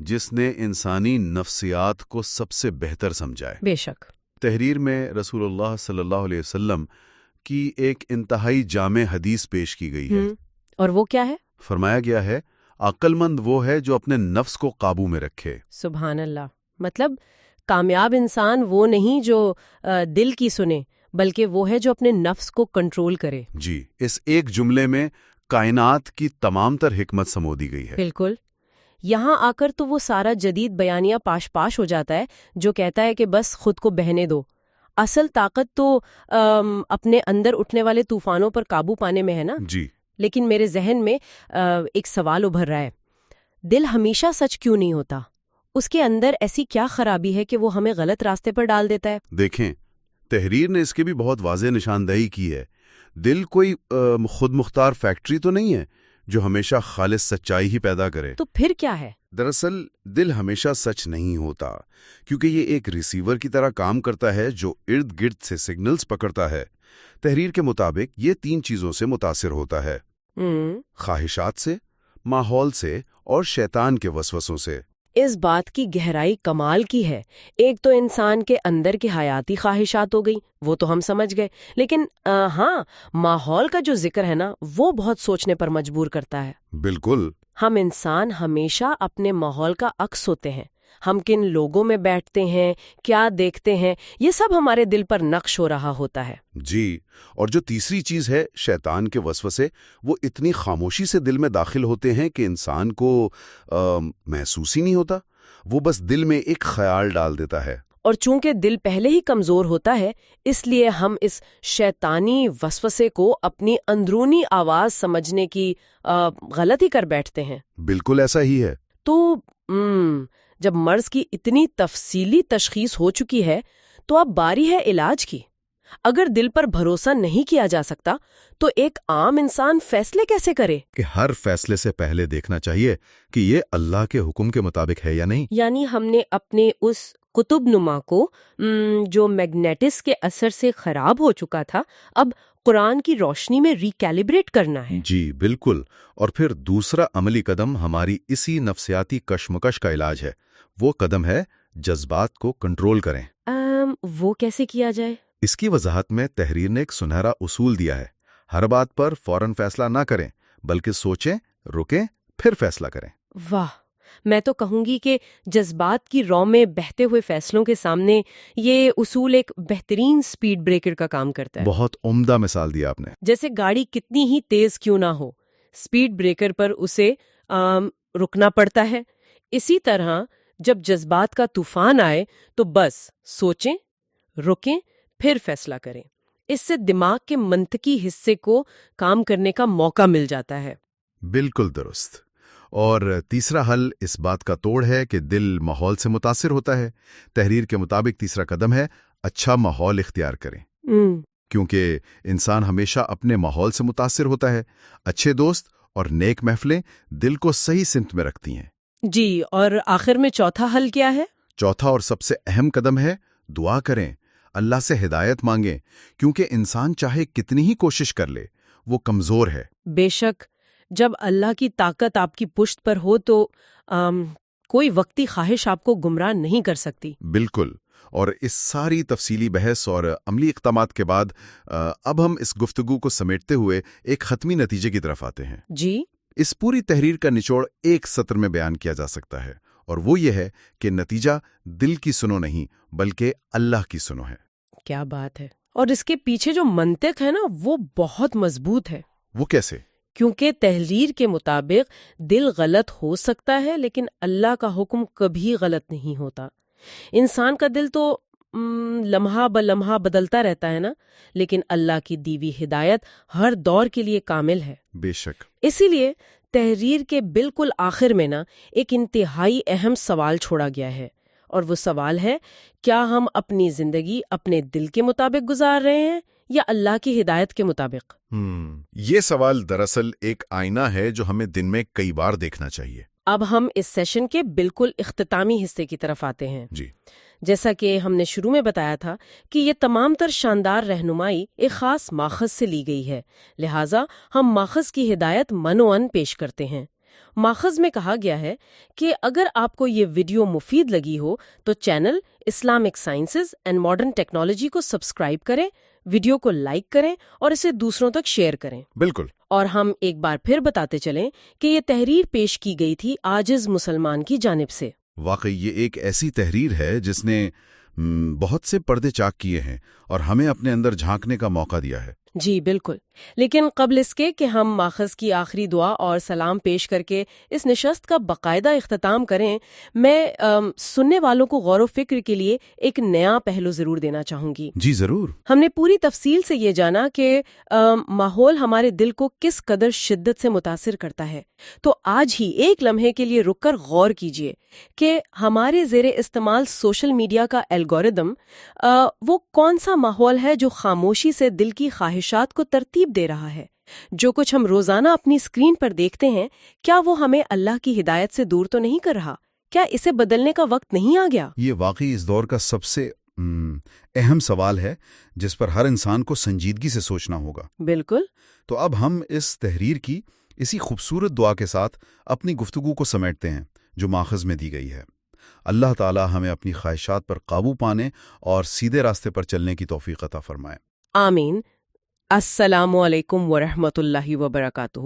جس نے انسانی نفسیات کو سب سے بہتر سمجھا ہے۔ بے شک۔ تحریر میں رسول اللہ صلی اللہ علیہ وسلم کی ایک انتہائی جامع حدیث پیش کی گئی ہے۔ اور وہ کیا ہے؟ فرمایا گیا ہے، عقل مند وہ ہے جو اپنے نفس کو قابو میں رکھے۔ سبحان اللہ۔ مطلب کامیاب انسان وہ نہیں جو دل کی سنے، بلکہ وہ ہے جو اپنے نفس کو کنٹرول کرے۔ جی، اس ایک جملے میں کائنات کی تمام تر حکمت سمو دی گئی ہے۔ بالکل۔ یہاں آ کر تو وہ سارا جدید بیانیہ پاش پاش ہو جاتا ہے جو کہتا ہے کہ بس خود کو بہنے دو۔ اصل طاقت تو اپنے اندر اٹھنے والے طوفانوں پر قابو پانے میں ہے نا۔ جی، لیکن میرے ذہن میں ایک سوال ابھر رہا ہے، دل ہمیشہ سچ کیوں نہیں ہوتا؟ اس کے اندر ایسی کیا خرابی ہے کہ وہ ہمیں غلط راستے پر ڈال دیتا ہے؟ دیکھیں، تحریر نے اس کی بھی بہت واضح نشاندہی کی ہے۔ دل کوئی خود مختار فیکٹری تو نہیں ہے جو ہمیشہ خالص سچائی ہی پیدا کرے۔ تو پھر کیا ہے؟ دراصل دل ہمیشہ سچ نہیں ہوتا، کیونکہ یہ ایک ریسیور کی طرح کام کرتا ہے جو ارد گرد سے سگنلز پکڑتا ہے۔ تحریر کے مطابق یہ 3 چیزوں سے متاثر ہوتا ہے: خواہشات سے، ماحول سے اور شیطان کے وسوسوں سے۔ اس بات کی گہرائی کمال کی ہے۔ ایک تو انسان کے اندر کی حیاتی خواہشات ہو گئی، وہ تو ہم سمجھ گئے، لیکن ہاں، ماحول کا جو ذکر ہے نا، وہ بہت سوچنے پر مجبور کرتا ہے۔ بالکل۔ ہم انسان ہمیشہ اپنے ماحول کا عکس ہوتے ہیں۔ ہم کن لوگوں میں بیٹھتے ہیں، کیا دیکھتے ہیں، یہ سب ہمارے دل پر نقش ہو رہا ہوتا ہے۔ جی، اور جو تیسری چیز ہے شیطان کے وسوسے، وہ اتنی خاموشی سے دل میں داخل ہوتے ہیں کہ انسان کو محسوس ہی نہیں ہوتا۔ وہ بس دل میں ایک خیال ڈال دیتا ہے۔ اور چونکہ دل پہلے ہی کمزور ہوتا ہے، اس لیے ہم اس شیطانی وسوسے کو اپنی اندرونی آواز سمجھنے کی غلطی کر بیٹھتے ہیں۔ بالکل ایسا ہی ہے۔ تو جب مرض کی اتنی تفصیلی تشخیص ہو چکی ہے تو اب باری ہے علاج کی۔ اگر دل پر بھروسہ نہیں کیا جا سکتا تو ایک عام انسان فیصلے کیسے کرے؟ کہ ہر فیصلے سے پہلے دیکھنا چاہیے کہ یہ اللہ کے حکم کے مطابق ہے یا نہیں۔ یعنی ہم نے اپنے اس قطب نما کو جو میگنیٹس کے اثر سے خراب ہو چکا تھا، اب قرآن کی روشنی میں ریکیلیبریٹ کرنا ہے۔ جی بالکل۔ اور پھر دوسرا عملی قدم ہماری اسی نفسیاتی کشمکش کا علاج ہے۔ وہ قدم ہے جذبات کو کنٹرول کریں۔ وہ کیسے کیا جائے؟ اس کی وضاحت میں تحریر نے ایک سنہرا اصول دیا ہے۔ ہر بات پر فوراً فیصلہ نہ کریں، بلکہ سوچیں، رکیں، پھر فیصلہ کریں۔ واہ، میں تو کہوں گی کہ جذبات کی رو میں بہتے ہوئے فیصلوں کے سامنے یہ اصول ایک بہترین سپیڈ بریکر کا کام کرتا ہے۔ بہت عمدہ مثال دیا آپ نے۔ جیسے گاڑی کتنی ہی تیز کیوں نہ ہو، سپیڈ بریکر پر اسے رکنا پڑتا ہے۔ اسی طرح جب جذبات کا طوفان آئے تو بس سوچیں، رکیں، پھر فیصلہ کریں۔ اس سے دماغ کے منطقی حصے کو کام کرنے کا موقع مل جاتا ہے۔ بالکل درست۔ اور تیسرا حل اس بات کا توڑ ہے کہ دل ماحول سے متاثر ہوتا ہے۔ تحریر کے مطابق تیسرا قدم ہے اچھا ماحول اختیار کریں، کیونکہ انسان ہمیشہ اپنے ماحول سے متاثر ہوتا ہے۔ اچھے دوست اور نیک محفلیں دل کو صحیح سمت میں رکھتی ہیں۔ جی، اور آخر میں چوتھا حل کیا ہے؟ چوتھا اور سب سے اہم قدم ہے دعا کریں، اللہ سے ہدایت مانگیں، کیونکہ انسان چاہے کتنی ہی کوشش کر لے، وہ کمزور ہے۔ بے شک، جب اللہ کی طاقت آپ کی پشت پر ہو تو کوئی وقتی خواہش آپ کو گمراہ نہیں کر سکتی۔ بالکل۔ اور اس ساری تفصیلی بحث اور عملی اقدامات کے بعد اب ہم اس گفتگو کو سمیٹتے ہوئے ایک ختمی نتیجے کی طرف آتے ہیں۔ جی، اس پوری تحریر کا نچوڑ ایک سطر میں بیان کیا جا سکتا ہے، اور وہ یہ ہے کہ نتیجہ دل کی سنو نہیں بلکہ اللہ کی سنو ہے۔ کیا بات ہے! اور اس کے پیچھے جو منطق ہے نا، وہ بہت مضبوط ہے۔ وہ کیسے؟ کیونکہ تحریر کے مطابق دل غلط ہو سکتا ہے لیکن اللہ کا حکم کبھی غلط نہیں ہوتا۔ انسان کا دل تو لمحہ بلمحہ بدلتا رہتا ہے نا، لیکن اللہ کی دی ہوئی ہدایت ہر دور کے لیے کامل ہے۔ بے شک۔ اسی لیے تحریر کے بالکل آخر میں نا ایک انتہائی اہم سوال چھوڑا گیا ہے، اور وہ سوال ہے، کیا ہم اپنی زندگی اپنے دل کے مطابق گزار رہے ہیں یا اللہ کی ہدایت کے مطابق؟ یہ سوال دراصل ایک آئینہ ہے جو ہمیں دن میں کئی بار دیکھنا چاہیے۔ اب ہم اس سیشن کے بالکل اختتامی حصے کی طرف آتے ہیں۔ جی، جیسا کہ ہم نے شروع میں بتایا تھا کہ یہ تمام تر شاندار رہنمائی ایک خاص ماخذ سے لی گئی ہے، لہٰذا ہم ماخذ کی ہدایت من و ان پیش کرتے ہیں۔ ماخذ میں کہا گیا ہے کہ اگر آپ کو یہ ویڈیو مفید لگی ہو تو channel Islamic sciences and modern technology کو سبسکرائب کریں، ویڈیو کو لائک کریں اور اسے دوسروں تک شیئر کریں۔ بالکل۔ اور ہم ایک بار پھر بتاتے چلیں کہ یہ تحریر پیش کی گئی تھی عاجز مسلمان کی جانب سے۔ واقعی یہ ایک ایسی تحریر ہے جس نے بہت سے پردے چاک کیے ہیں اور ہمیں اپنے اندر جھانکنے کا موقع دیا ہے۔ جی بالکل، لیکن قبل اس کے کہ ہم ماخذ کی آخری دعا اور سلام پیش کر کے اس نشست کا باقاعدہ اختتام کریں، میں سننے والوں کو غور و فکر کے لیے ایک نیا پہلو ضرور دینا چاہوں گی۔ جی ضرور۔ ہم نے پوری تفصیل سے یہ جانا کہ ماحول ہمارے دل کو کس قدر شدت سے متاثر کرتا ہے، تو آج ہی ایک لمحے کے لیے رک کر غور کیجیے کہ ہمارے زیر استعمال سوشل میڈیا کا الگوریدم وہ کون سا ماحول ہے جو خاموشی سے دل کی خواہشات کو ترتیب دے رہا ہے۔ جو کچھ ہم روزانہ اپنی اسکرین پر دیکھتے ہیں، کیا وہ ہمیں اللہ کی ہدایت سے دور تو نہیں کر رہا؟ کیا اسے بدلنے کا وقت نہیں آ گیا؟ یہ واقعی اس دور کا سب سے اہم سوال ہے جس پر ہر انسان کو سنجیدگی سے سوچنا ہوگا۔ بالکل۔ تو اب ہم اس تحریر کی اسی خوبصورت دعا کے ساتھ اپنی گفتگو کو سمیٹتے ہیں جو ماخذ میں دی گئی ہے۔ اللہ تعالی ہمیں اپنی خواہشات پر قابو پانے اور سیدھے راستے پر چلنے کی توفیق عطا فرمائے۔ آمین۔ السلام علیکم ورحمۃ اللہ وبرکاتہ۔